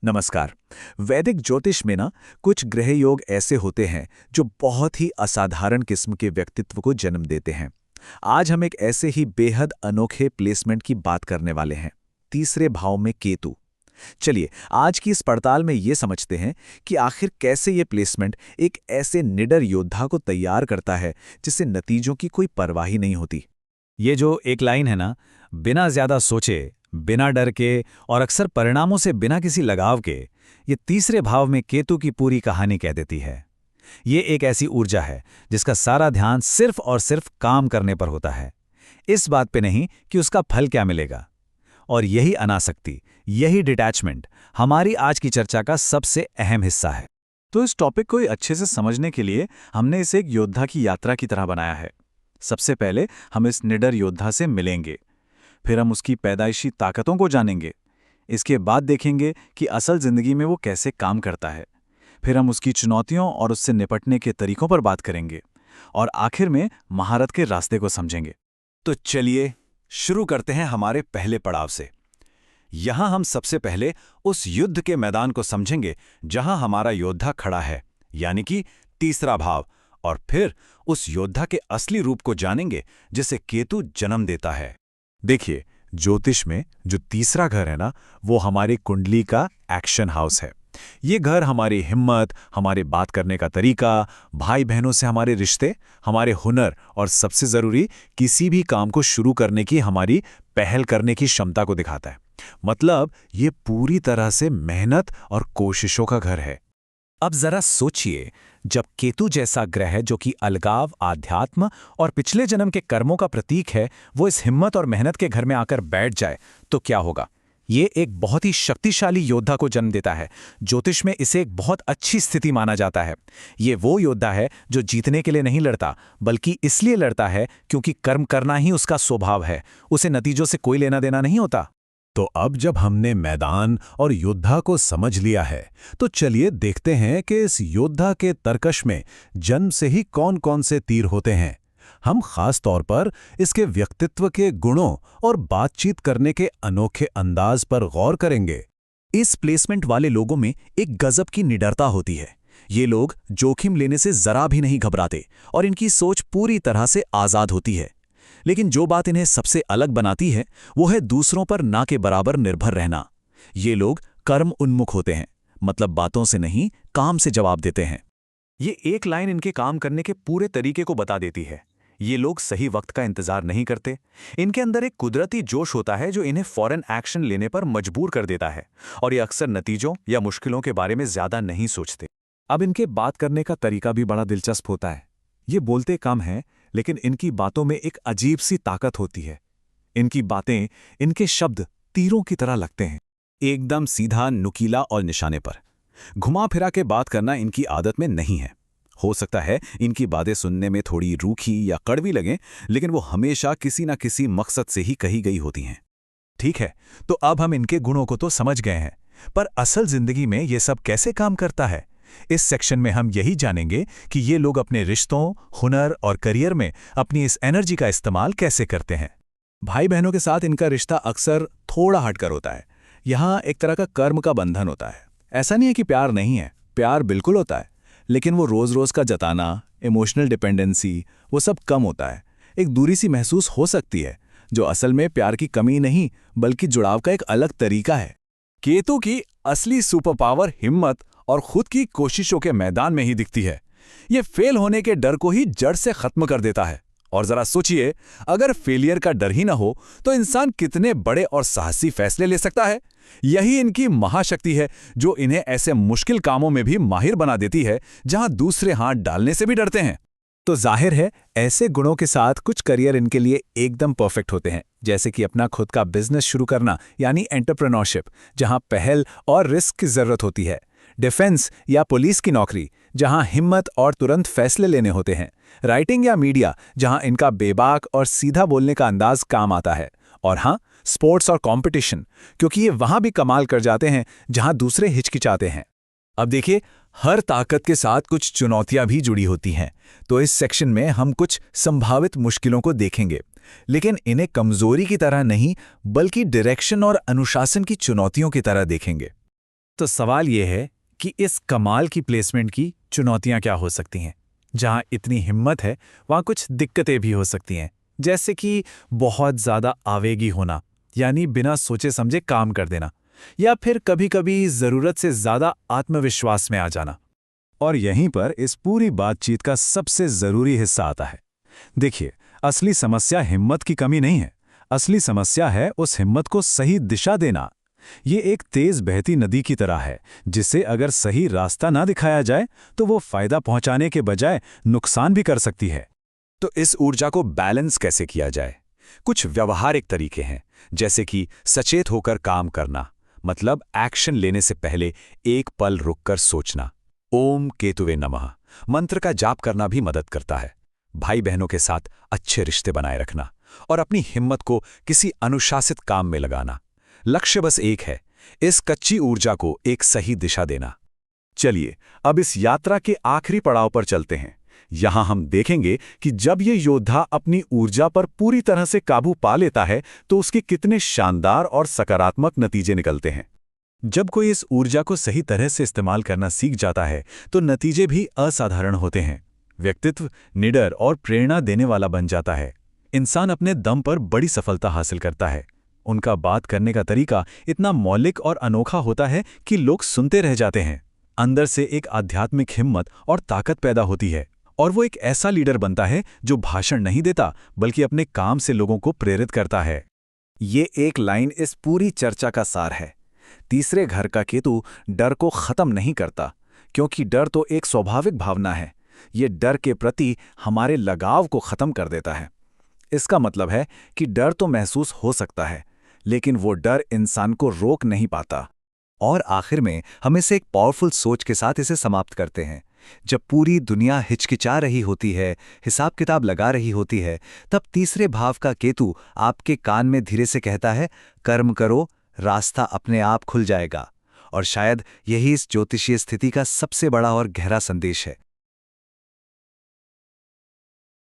नमस्कार। वैदिक ज्योतिष में ना कुछ ग्रह योग ऐसे होते हैं जो बहुत ही असाधारण किस्म के व्यक्तित्व को जन्म देते हैं। आज हम एक ऐसे ही बेहद अनोखे प्लेसमेंट की बात करने वाले हैं, तीसरे भाव में केतु। चलिए आज की इस पड़ताल में ये समझते हैं कि आखिर कैसे ये प्लेसमेंट एक ऐसे निडर योद्धा को तैयार करता है जिसे नतीजों की कोई परवाह ही नहीं होती। ये जो एक लाइन है ना, बिना ज्यादा सोचे, बिना डर के और अक्सर परिणामों से बिना किसी लगाव के, ये तीसरे भाव में केतु की पूरी कहानी कह देती है। ये एक ऐसी ऊर्जा है जिसका सारा ध्यान सिर्फ और सिर्फ काम करने पर होता है, इस बात पे नहीं कि उसका फल क्या मिलेगा। और यही अनासक्ति, यही डिटैचमेंट हमारी आज की चर्चा का सबसे अहम हिस्सा है। तो इस टॉपिक को अच्छे से समझने के लिए हमने इसे एक योद्धा की यात्रा की तरह बनाया है। सबसे पहले हम इस निडर योद्धा से मिलेंगे, फिर हम उसकी पैदाइशी ताकतों को जानेंगे। इसके बाद देखेंगे कि असल जिंदगी में वो कैसे काम करता है। फिर हम उसकी चुनौतियों और उससे निपटने के तरीकों पर बात करेंगे और आखिर में महारत के रास्ते को समझेंगे। तो चलिए शुरू करते हैं हमारे पहले पड़ाव से। यहां हम सबसे पहले उस युद्ध के मैदान को समझेंगे जहां हमारा योद्धा खड़ा है, यानी कि तीसरा भाव, और फिर उस योद्धा के असली रूप को जानेंगे जिसे केतु जन्म देता है। देखिए, ज्योतिष में जो तीसरा घर है ना, वो हमारी कुंडली का एक्शन हाउस है। ये घर हमारी हिम्मत, हमारे बात करने का तरीका, भाई बहनों से हमारे रिश्ते, हमारे हुनर और सबसे जरूरी किसी भी काम को शुरू करने की हमारी पहल करने की क्षमता को दिखाता है। मतलब ये पूरी तरह से मेहनत और कोशिशों का घर है। अब जरा सोचिए, जब केतु जैसा ग्रह जो कि अलगाव, आध्यात्म और पिछले जन्म के कर्मों का प्रतीक है, वो इस हिम्मत और मेहनत के घर में आकर बैठ जाए तो क्या होगा। ये एक बहुत ही शक्तिशाली योद्धा को जन्म देता है। ज्योतिष में इसे एक बहुत अच्छी स्थिति माना जाता है। ये वो योद्धा है जो जीतने के लिए नहीं लड़ता, बल्कि इसलिए लड़ता है क्योंकि कर्म करना ही उसका स्वभाव है। उसे नतीजों से कोई लेना देना नहीं होता। तो अब जब हमने मैदान और योद्धा को समझ लिया है, तो चलिए देखते हैं कि इस योद्धा के तर्कश में जन्म से ही कौन-कौन से तीर होते हैं। हम खास तौर पर इसके व्यक्तित्व के गुणों और बातचीत करने के अनोखे अंदाज पर गौर करेंगे। इस प्लेसमेंट वाले लोगों में एक गजब की निडरता होती है। ये लोग जोखिम लेने से जरा भी नहीं घबराते और इनकी सोच पूरी तरह से आजाद होती है। लेकिन जो बात इन्हें सबसे अलग बनाती है वो है दूसरों पर ना के बराबर निर्भर रहना। ये लोग कर्म उन्मुख होते हैं, मतलब बातों से नहीं, काम से जवाब देते हैं। ये एक लाइन इनके काम करने के पूरे तरीके को बता देती है। ये लोग सही वक्त का इंतजार नहीं करते। इनके अंदर एक कुदरती जोश होता है जो इन्हें फौरन एक्शन लेने पर मजबूर कर देता है, और ये अक्सर नतीजों या मुश्किलों के बारे में ज्यादा नहीं सोचते। अब इनके बात करने का तरीका भी बड़ा दिलचस्प होता है। ये बोलते कम हैं, लेकिन इनकी बातों में एक अजीब सी ताकत होती है। इनकी बातें, इनके शब्द तीरों की तरह लगते हैं, एकदम सीधा, नुकीला और निशाने पर। घुमा फिरा के बात करना इनकी आदत में नहीं है। हो सकता है इनकी बातें सुनने में थोड़ी रूखी या कड़वी लगें, लेकिन वो हमेशा किसी न किसी मकसद से ही कही गई होती हैं। ठीक है, तो अब हम इनके गुणों को तो समझ गए हैं, पर असल जिंदगी में ये सब कैसे काम करता है? इस सेक्शन में हम यही जानेंगे कि ये लोग अपने रिश्तों, हुनर और करियर में अपनी इस एनर्जी का इस्तेमाल कैसे करते हैं। भाई बहनों के साथ इनका रिश्ता अक्सर थोड़ा हटकर होता है। यहाँ एक तरह का कर्म का बंधन होता है। ऐसा नहीं है कि प्यार नहीं है, प्यार बिल्कुल होता है, लेकिन वो रोज रोज का जताना, इमोशनल डिपेंडेंसी, वो सब कम होता है। एक दूरी सी महसूस हो सकती है, जो असल में प्यार की कमी नहीं बल्कि जुड़ाव का एक अलग तरीका है। केतु की असली सुपर पावर हिम्मत और खुद की कोशिशों के मैदान में ही दिखती है। ये फेल होने के डर को ही जड़ से खत्म कर देता है। और जरा सोचिए, अगर फेलियर का डर ही ना हो तो इंसान कितने बड़े और साहसी फैसले ले सकता है। यही इनकी महाशक्ति है जो इन्हें ऐसे मुश्किल कामों में भी माहिर बना देती है जहां दूसरे हाथ डालने से भी डरते हैं। तो जाहिर है ऐसे गुणों के साथ कुछ करियर इनके लिए एकदम परफेक्ट होते हैं, जैसे कि अपना खुद का बिजनेस शुरू करना यानी एंटरप्रेन्योरशिप, जहां पहल और रिस्क की जरूरत होती है। डिफेंस या पुलिस की नौकरी, जहां हिम्मत और तुरंत फैसले लेने होते हैं। राइटिंग या मीडिया, जहां इनका बेबाक और सीधा बोलने का अंदाज काम आता है। और हाँ, स्पोर्ट्स और कंपटीशन, क्योंकि ये वहां भी कमाल कर जाते हैं जहां दूसरे हिचकिचाते हैं। अब देखिए, हर ताकत के साथ कुछ चुनौतियां भी जुड़ी होती हैं, तो इस सेक्शन में हम कुछ संभावित मुश्किलों को देखेंगे, लेकिन इन्हें कमजोरी की तरह नहीं बल्कि डायरेक्शन और अनुशासन की चुनौतियों की तरह देखेंगे। तो सवाल यह है कि इस कमाल की प्लेसमेंट की चुनौतियां क्या हो सकती हैं। जहां इतनी हिम्मत है वहां कुछ दिक्कतें भी हो सकती हैं, जैसे कि बहुत ज्यादा आवेगी होना, यानी बिना सोचे समझे काम कर देना, या फिर कभी-कभी जरूरत से ज्यादा आत्मविश्वास में आ जाना। और यहीं पर इस पूरी बातचीत का सबसे जरूरी हिस्सा आता है। देखिए, असली समस्या हिम्मत की कमी नहीं है। असली समस्या है उस हिम्मत को सही दिशा देना। ये एक तेज बहती नदी की तरह है, जिसे अगर सही रास्ता ना दिखाया जाए तो वो फायदा पहुंचाने के बजाय नुकसान भी कर सकती है। तो इस ऊर्जा को बैलेंस कैसे किया जाए? कुछ व्यवहारिक तरीके हैं, जैसे कि सचेत होकर काम करना, मतलब एक्शन लेने से पहले एक पल रुककर सोचना। ओम केतुवे नमः मंत्र का जाप करना भी मदद करता है। भाई बहनों के साथ अच्छे रिश्ते बनाए रखना और अपनी हिम्मत को किसी अनुशासित काम में लगाना। लक्ष्य बस एक है, इस कच्ची ऊर्जा को एक सही दिशा देना। चलिए, अब इस यात्रा के आखिरी पड़ाव पर चलते हैं। यहां हम देखेंगे कि जब ये योद्धा अपनी ऊर्जा पर पूरी तरह से काबू पा लेता है तो उसके कितने शानदार और सकारात्मक नतीजे निकलते हैं। जब कोई इस ऊर्जा को सही तरह से इस्तेमाल करना सीख जाता है तो नतीजे भी असाधारण होते हैं। व्यक्तित्व निडर और प्रेरणा देने वाला बन जाता है। इंसान अपने दम पर बड़ी सफलता हासिल करता है। उनका बात करने का तरीका इतना मौलिक और अनोखा होता है कि लोग सुनते रह जाते हैं। अंदर से एक आध्यात्मिक हिम्मत और ताकत पैदा होती है और वो एक ऐसा लीडर बनता है जो भाषण नहीं देता बल्कि अपने काम से लोगों को प्रेरित करता है। ये एक लाइन इस पूरी चर्चा का सार है। तीसरे घर का केतु डर को खत्म नहीं करता, क्योंकि डर तो एक स्वाभाविक भावना है। ये डर के प्रति हमारे लगाव को खत्म कर देता है। इसका मतलब है कि डर तो महसूस हो सकता है, लेकिन वो डर इंसान को रोक नहीं पाता। और आखिर में हम इसे एक पावरफुल सोच के साथ इसे समाप्त करते हैं। जब पूरी दुनिया हिचकिचा रही होती है, हिसाब किताब लगा रही होती है, तब तीसरे भाव का केतु आपके कान में धीरे से कहता है, कर्म करो, रास्ता अपने आप खुल जाएगा। और शायद यही इस ज्योतिषीय स्थिति का सबसे बड़ा और गहरा संदेश है।